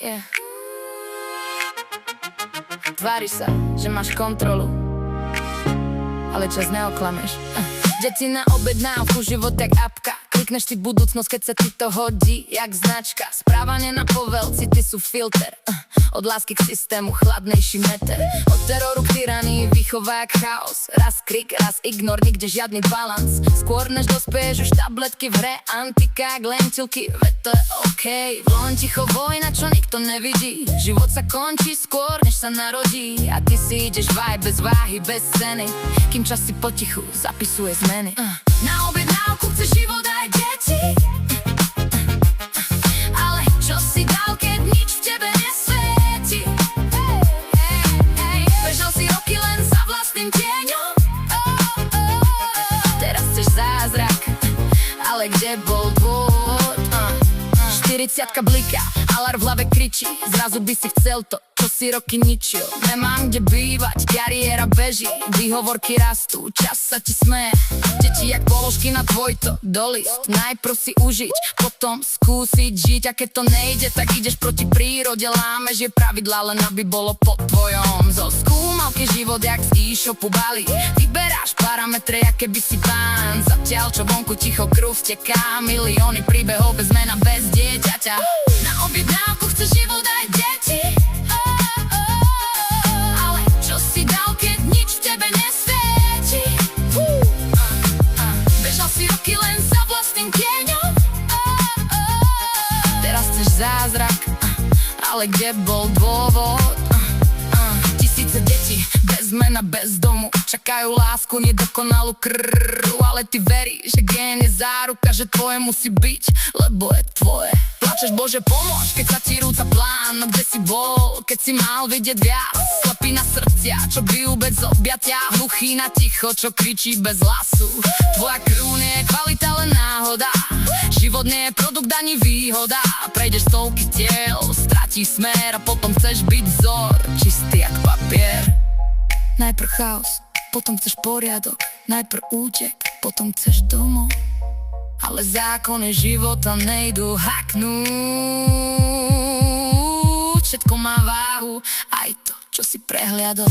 Yeah. Tváriš sa, že máš kontrolu, ale čas neoklameš. Deti na objednávku, život jak apka. Klikneš si budúcnosť, keď sa ti to hodí jak značka. Správanie na povel, city sú filter. Od lásky k systému chladnejší meter. Od teroru k tyranii, výchova jak chaos. Raz krik, raz ignor, nikde žiadny balans. Skôr než dospieš, už tabletky v hre. Antika, lentilky, veď to je okej. Len ticho vojna, čo nikto nevidí. Život sa končí skôr, než sa narodí. A ty si ideš vaj bez váhy, bez ceny, kým čas si potichu zapisuje zmeny. Na objednávku chceš život aj deti, ale čo si dal, keď nič v tebe nesvieti? Bežal si roky len za vlastným tieňom. Teraz chceš zázrak, ale kde bol dôvod? 40-ka bliká, alarm v hlave kričí. Zrazu by si chcel to, čo si roky ničil. Nemám kde bývať, kariéra beží, výhovorky rastú, čas sa ti smeje. Deti jak položky na tvojto do list. Najprv si užiť, potom skúsiť žiť. A keď to nejde, tak ideš proti prírode. Lámeš je pravidlá, len aby bolo po tvojom. Zo skúmalky život jak z e-shopu balí. Vyberáš parametre, aké by si pán. Zatiaľ čo vonku ticho krv steká. Milióny príbehov bez mena, bez dieťaťa. Na objednávku chceš život aj deti, ale čo si dal, keď nič v tebe nesvieti? Bežal si roky len za vlastným tieňom. Teraz chceš zázrak, ale kde bol dôvod? Tisíce detí, bez mena, bez domu, čakajú lásku, nedokonalú krv. Ale ty veríš, že gén je záruka, že tvoje musí byť, lebo je tvoje. Plačeš, Bože pomôž, keď sa ti rúca plán. No kde si bol, keď si mal vidieť viac? Slepý na srdcia, čo bijú bez objatia. Hluchý na ticho, čo kričí bez hlasu. Tvoja krv nie je kvalita, len náhoda. Život nie je produkt ani výhoda. Prejdeš stovky tiel, stratíš smer a potom chceš byť vzor, čistý jak papier. Najprv chaos, potom chceš poriadok. Najprv útek, potom chceš domov. Ale zákony života nejdu hacknúť. Všetko má váhu, aj to, čo si prehliadol.